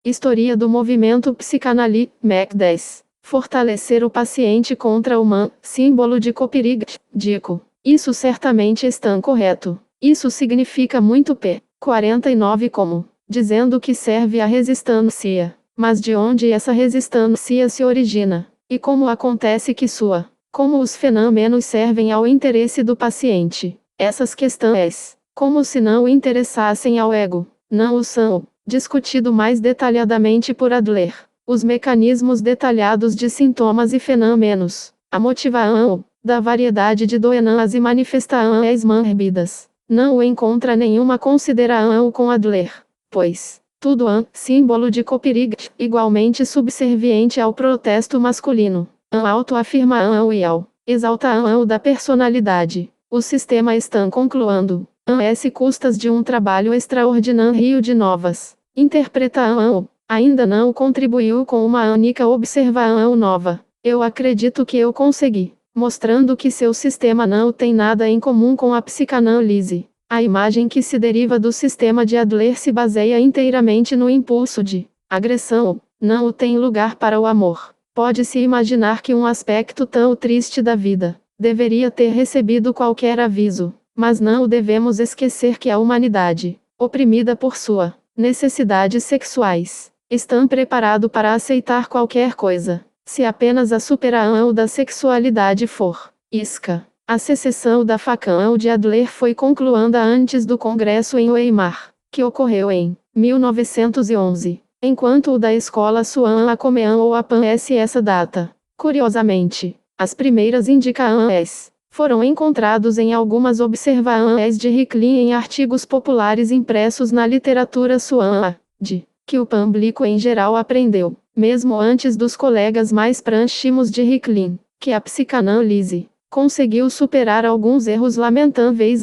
História do movimento psicanalítico, MEC 10. Fortalecer o paciente contra o man, símbolo de Copyright, Dico. Isso certamente está correto. Isso significa muito p. 49 como, dizendo que serve à resistência. Mas de onde essa resistência se origina? E como acontece que como os fenômenos servem ao interesse do paciente? Essas questões, como se não interessassem ao ego, não o são. Discutido mais detalhadamente por Adler. Os mecanismos detalhados de sintomas e fenômenos. A motivação da variedade de doenças e manifestações mórbidas. Não encontra nenhuma consideração com Adler, pois tudo é símbolo de Copyright, igualmente subserviente ao protesto masculino, a autoafirmação e ao exaltação da personalidade. O sistema está concluindo as custas de um trabalho extraordinário de novas interpretação. Ainda não contribuiu com uma única observação nova. Eu acredito que eu consegui, mostrando que seu sistema não tem nada em comum com a psicanálise. A imagem que se deriva do sistema de Adler se baseia inteiramente no impulso de agressão. Não tem lugar para o amor. Pode-se imaginar que um aspecto tão triste da vida deveria ter recebido qualquer aviso. Mas não devemos esquecer que a humanidade, oprimida por sua necessidades sexuais, está preparado para aceitar qualquer coisa, se apenas a superação da sexualidade for isca. A secessão da facção de Adler foi concluída antes do congresso em Weimar, que ocorreu em 1911, enquanto o da escola Swan Akomean ou Apan essa data. Curiosamente, as primeiras indicações foram encontrados em algumas observações de Ricklin em artigos populares impressos na literatura Swan, de que o público em geral aprendeu, mesmo antes dos colegas mais próximos de Ricklin, que a psicanálise conseguiu superar alguns erros lamentáveis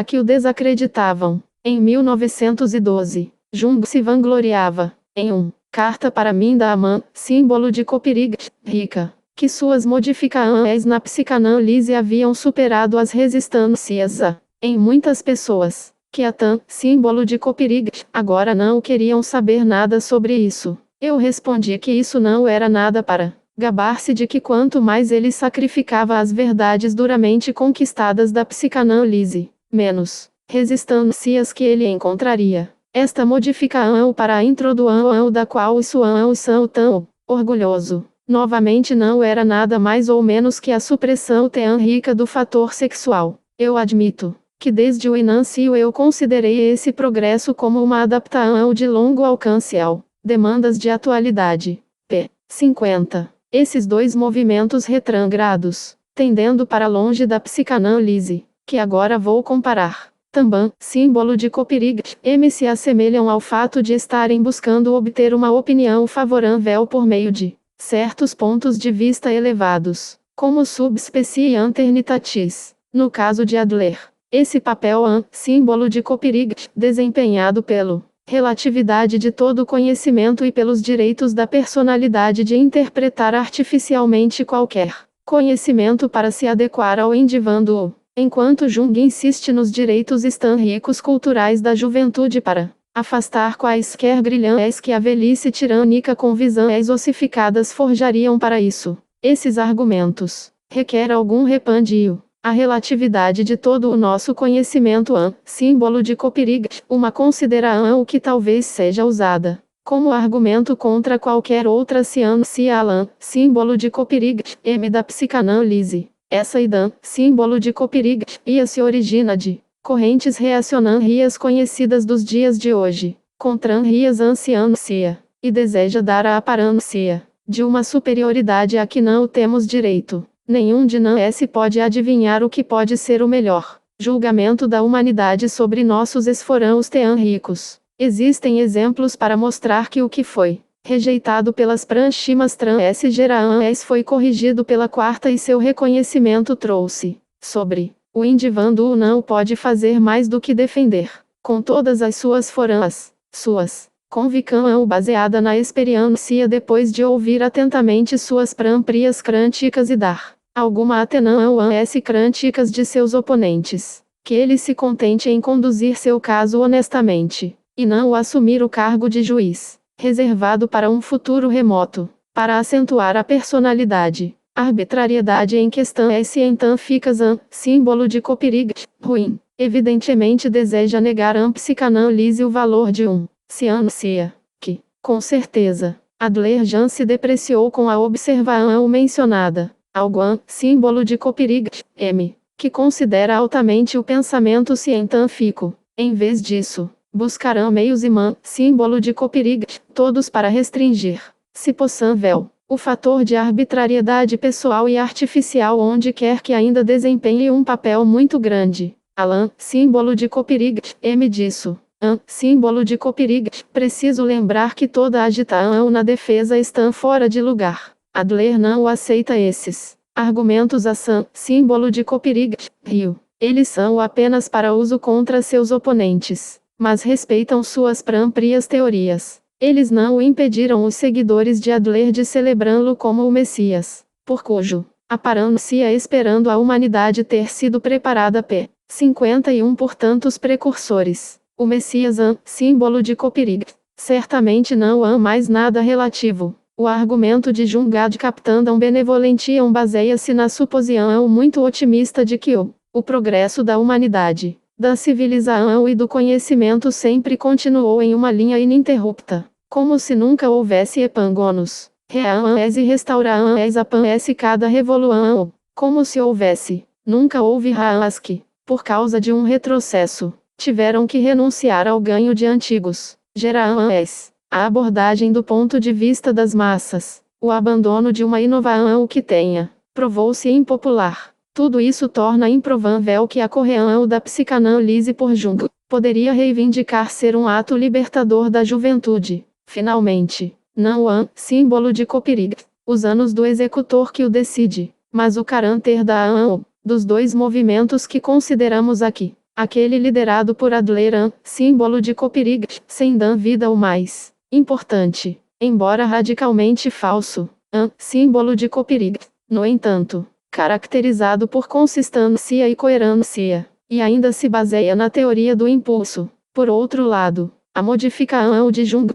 que o desacreditavam. Em 1912, Jung se vangloriava, em Carta para mim da Amã, símbolo de Copyright, rica, que suas modificações na psicanálise haviam superado as resistências em muitas pessoas, que a símbolo de Copyright, agora não queriam saber nada sobre isso. Eu respondi que isso não era nada para gabar-se de que quanto mais ele sacrificava as verdades duramente conquistadas da psicanálise, menos resistências que ele encontraria. Esta modificação para a introdução da qual os Swan são tão orgulhoso, novamente não era nada mais ou menos que a supressão teórica do fator sexual. Eu admito que desde o início eu considerei esse progresso como uma adaptação de longo alcance ao demandas de atualidade. P. 50. Esses dois movimentos retrógrados, tendendo para longe da psicanálise, que agora vou comparar, também, símbolo de Copyright, se assemelham ao fato de estarem buscando obter uma opinião favorável por meio de certos pontos de vista elevados, como subspecie alternatatis. No caso de Adler, esse papel símbolo de Copyright, desempenhado pelo relatividade de todo conhecimento e pelos direitos da personalidade de interpretar artificialmente qualquer conhecimento para se adequar ao indivíduo, enquanto Jung insiste nos direitos ricos culturais da juventude para afastar quaisquer grilhões que a velhice tirânica com visões ossificadas forjariam para isso. Esses argumentos requer algum repandio. A relatividade de todo o nosso conhecimento símbolo de Copyright, uma consideração que talvez seja usada como argumento contra qualquer outra ciência símbolo de Copyright, da psicanálise. Essa ideia, símbolo de Copyright, se origina de correntes reacionárias conhecidas dos dias de hoje, contrárias à ciência, e deseja dar a aparência de uma superioridade a que não temos direito. Nenhum de nós pode adivinhar o que pode ser o melhor julgamento da humanidade sobre nossos esforços teóricos. Existem exemplos para mostrar que o que foi rejeitado pelas próximas transgerações foi corrigido pela quarta e seu reconhecimento trouxe sobre o indivíduo não pode fazer mais do que defender, com todas as suas formas, suas convicção baseada na experiência depois de ouvir atentamente suas próprias críticas e dar alguma atenção às críticas de seus oponentes, que ele se contente em conduzir seu caso honestamente, e não o assumir o cargo de juiz, reservado para um futuro remoto, para acentuar a personalidade. A arbitrariedade em questão é se então ficas símbolo de Copyright, ruim. Evidentemente deseja negar à psicanálise o valor de se anuncia que, com certeza, Adler já se depreciou com a observação mencionada. Algo símbolo de Copyright, que considera altamente o pensamento científico. Em vez disso, buscarão meios símbolo de Copyright, todos para restringir, se possível, o fator de arbitrariedade pessoal e artificial onde quer que ainda desempenhe um papel muito grande. Alan, símbolo de Copyright, disso. Símbolo de Copyright, preciso lembrar que toda agitação na defesa está fora de lugar. Adler não aceita esses argumentos símbolo de Copyright, Rio. Eles são apenas para uso contra seus oponentes, mas respeitam suas próprias teorias. Eles não impediram os seguidores de Adler de celebrá-lo como o Messias, por cujo aparência esperando a humanidade ter sido preparada 51 por tantos precursores. O Messias símbolo de Copyright. Certamente não há mais nada relativo. O argumento de Jungad Capitão Benevolentiam baseia-se na suposição muito otimista de que o progresso da humanidade, da civilização e do conhecimento sempre continuou em uma linha ininterrupta, como se nunca houvesse epangonos, reaãs e restauraãs apãs cada revolução, como se houvesse, nunca houve raãs que, por causa de um retrocesso, tiveram que renunciar ao ganho de antigos geraãs. A abordagem do ponto de vista das massas, o abandono de uma inovação que tenha, provou-se impopular. Tudo isso torna improvável que a correção da psicanálise por Jung poderia reivindicar ser um ato libertador da juventude. Finalmente, não há símbolo de Copyright, os anos do executor que o decide, mas o caráter dos dois movimentos que consideramos aqui. Aquele liderado por Adler, símbolo de Copyright, sem dúvida o mais importante, embora radicalmente falso, símbolo de Copyright, no entanto, caracterizado por consistência e coerência, e ainda se baseia na teoria do impulso. Por outro lado, a modificação de Jung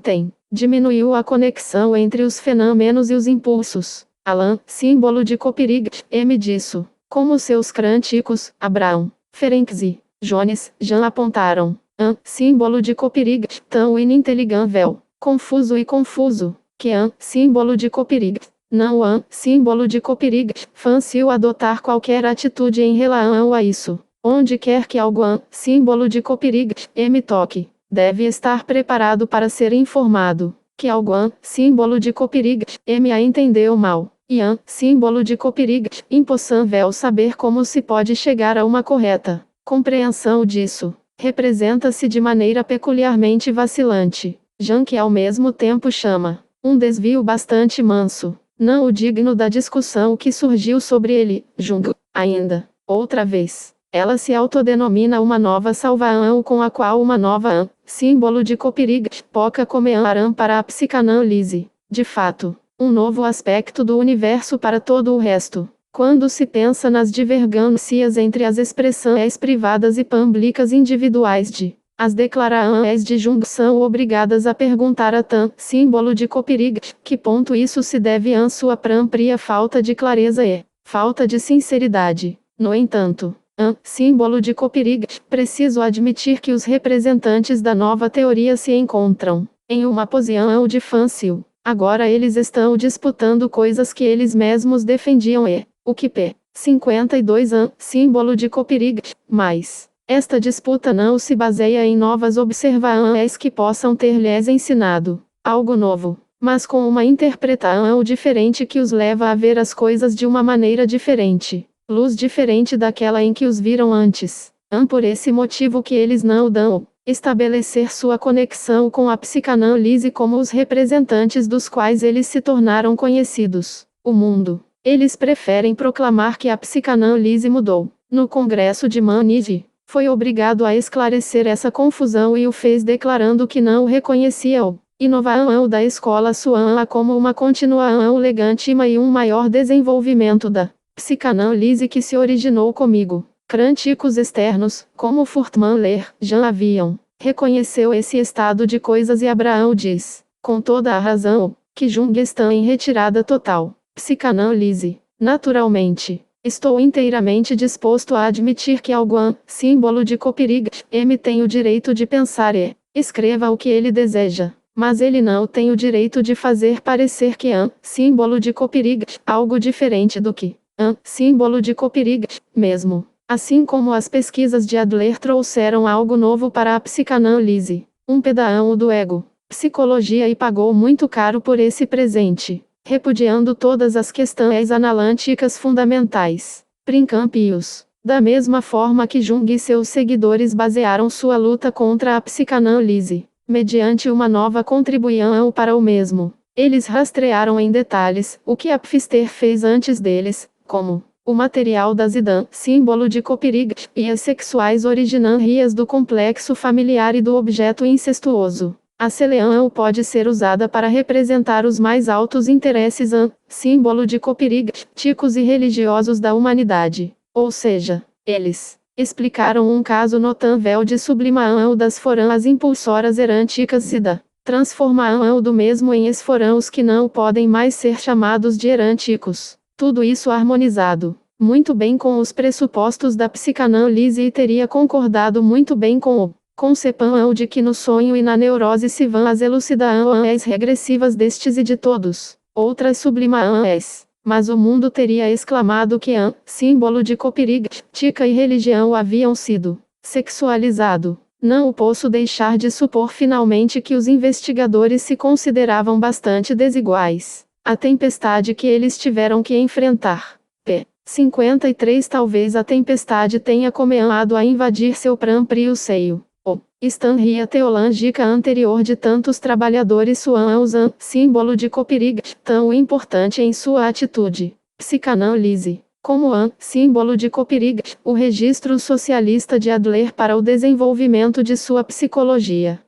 diminuiu a conexão entre os fenômenos e os impulsos. Alan, símbolo de Copyright, disso, como seus críticos, Abraham, Ferenczi e Jones, já apontaram. Símbolo de Copyright, tão ininteligível, confuso, que símbolo de Copyright, não símbolo de Copyright, fácil adotar qualquer atitude em relação a isso. Onde quer que algo símbolo de Copyright, toque, deve estar preparado para ser informado, que algo símbolo de Copyright, a entendeu mal, e símbolo de Copyright, impossível saber como se pode chegar a uma correta compreensão disso. Representa-se de maneira peculiarmente vacilante, já que ao mesmo tempo chama um desvio bastante manso, não o digno da discussão que surgiu sobre ele. Jung, ainda, outra vez, ela se autodenomina uma nova salvação com a qual uma nova símbolo de Copyright poca comearão para a psicanálise. De fato, um novo aspecto do universo para todo o resto. Quando se pensa nas divergências entre as expressões privadas e públicas individuais as declarações de Jung são obrigadas a perguntar a símbolo de Copyright, que ponto isso se deve à sua própria falta de clareza e falta de sinceridade. No entanto, símbolo de Copyright, preciso admitir que os representantes da nova teoria se encontram em uma posição difícil. Agora eles estão disputando coisas que eles mesmos defendiam o que 52 símbolo de Copyright, mas esta disputa não se baseia em novas observações que possam ter-lhes ensinado algo novo, mas com uma interpretação diferente que os leva a ver as coisas de uma maneira diferente, luz diferente daquela em que os viram antes. Por esse motivo que eles não dão estabelecer sua conexão com a psicanálise como os representantes dos quais eles se tornaram conhecidos, o mundo. Eles preferem proclamar que a psicanálise mudou. No Congresso de Manide, foi obrigado a esclarecer essa confusão e o fez declarando que não reconhecia o inovação da escola suana como uma continuação legítima e um maior desenvolvimento da psicanálise que se originou comigo. Críticos externos, como Furtwängler, já haviam reconheceu esse estado de coisas e Abraão diz, com toda a razão, que Jung está em retirada total. Psicanálise. Naturalmente, estou inteiramente disposto a admitir que algum símbolo de Copernic M tem o direito de pensar e escreva o que ele deseja. Mas ele não tem o direito de fazer parecer que símbolo de Copernic algo diferente do que símbolo de Copernic mesmo. Assim como as pesquisas de Adler trouxeram algo novo para a psicanálise, um pedaço do ego, psicologia e pagou muito caro por esse presente, repudiando todas as questões analíticas fundamentais, princípios. Da mesma forma que Jung e seus seguidores basearam sua luta contra a psicanálise, mediante uma nova contribuição para o mesmo. Eles rastrearam em detalhes o que a Pfister fez antes deles, como o material da Zidane, símbolo de Copernic, e as sexuais originárias do complexo familiar e do objeto incestuoso. A seleção pode ser usada para representar os mais altos interesses símbolo de Copernic, ticos e religiosos da humanidade. Ou seja, eles explicaram um caso notável de sublimação das forãs impulsoras erânticas e da transformação do mesmo em esforãos que não podem mais ser chamados de erânticos. Tudo isso harmonizado muito bem com os pressupostos da psicanálise e teria concordado muito bem com o concepção de que no sonho e na neurose se vão as elucidações regressivas destes e de todos outras sublimações. Mas o mundo teria exclamado que símbolo de Copernic, tica e religião haviam sido sexualizado. Não posso deixar de supor finalmente que os investigadores se consideravam bastante desiguais. A tempestade que eles tiveram que enfrentar. P. 53 Talvez a tempestade tenha começado a invadir seu próprio seio. O Stanria teológica anterior de tantos trabalhadores suãos símbolo de Copernic, tão importante em sua atitude. Psicanálise. Como símbolo de Copernic, o registro socialista de Adler para o desenvolvimento de sua psicologia.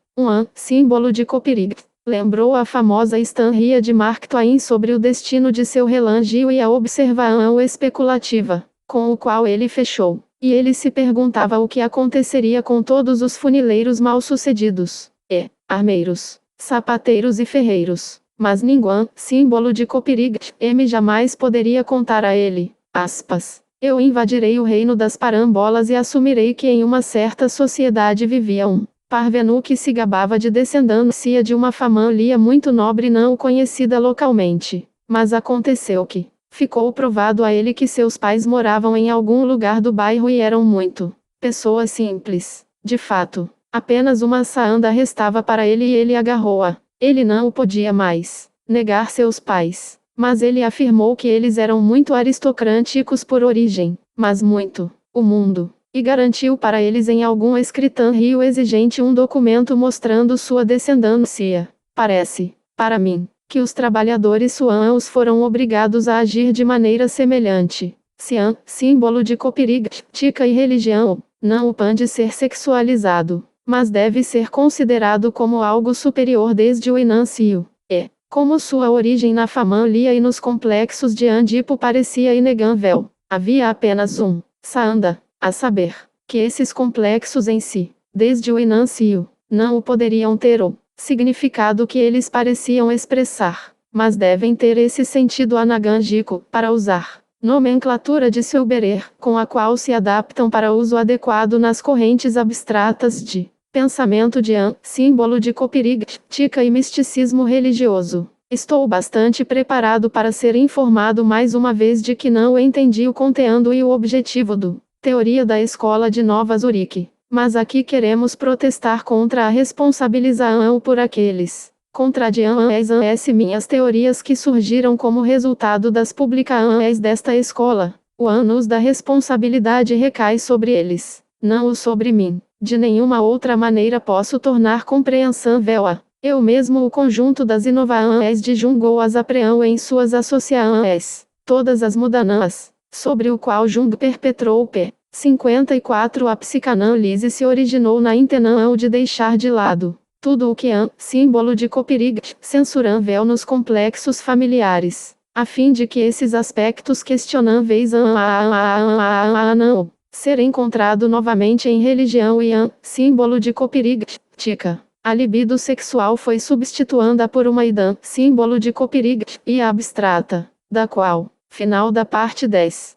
Símbolo de Copernic. Lembrou a famosa Stanria de Mark Twain sobre o destino de seu relógio e a observação especulativa, com o qual ele fechou. E ele se perguntava o que aconteceria com todos os funileiros mal-sucedidos, e armeiros, sapateiros e ferreiros. Mas ninguém, símbolo de Copernic, M jamais poderia contar a ele. Aspas. Eu invadirei o reino das parambolas e assumirei que em uma certa sociedade vivia um parvenu que se gabava de descendência de uma família muito nobre não conhecida localmente. Mas aconteceu que ficou provado a ele que seus pais moravam em algum lugar do bairro e eram muito pessoas simples. De fato, apenas uma saanda restava para ele e ele agarrou-a. Ele não podia mais negar seus pais, mas ele afirmou que eles eram muito aristocráticos por origem, mas muito o mundo, e garantiu para eles em algum escritório exigente um documento mostrando sua descendência. Parece, para mim, que os trabalhadores suãos foram obrigados a agir de maneira semelhante. Se símbolo de Copernic, tica e religião, não pode ser sexualizado, mas deve ser considerado como algo superior desde o início. E, como sua origem na família e nos complexos de Andipo parecia inegável, havia apenas saanda, a saber, que esses complexos em si, desde o início, não poderiam ter o significado que eles pareciam expressar, mas devem ter esse sentido anagângico, para usar nomenclatura de Silberer, com a qual se adaptam para uso adequado nas correntes abstratas de pensamento de símbolo de Copernic, tica e misticismo religioso. Estou bastante preparado para ser informado mais uma vez de que não entendi o conteúdo e o objetivo do Teoria da Escola de Nova Zurique. Mas aqui queremos protestar contra a responsabilização por aqueles contradições minhas teorias que surgiram como resultado das publicações desta escola. O ânus da responsabilidade recai sobre eles, não sobre mim. De nenhuma outra maneira posso tornar compreensível a eu mesmo o conjunto das inovações de Jung ou as apreão em suas associações, todas as mudanças, sobre o qual Jung perpetrou p. 54 A psicanálise se originou na intenção de deixar de lado tudo o que símbolo de Copernic, censurável nos complexos familiares, a fim de que esses aspectos questionáveis não ser encontrado novamente em religião Ian, símbolo de Copyright. A libido sexual foi substituída por uma idã, símbolo de Copyright, e abstrata, da qual, final da parte 10.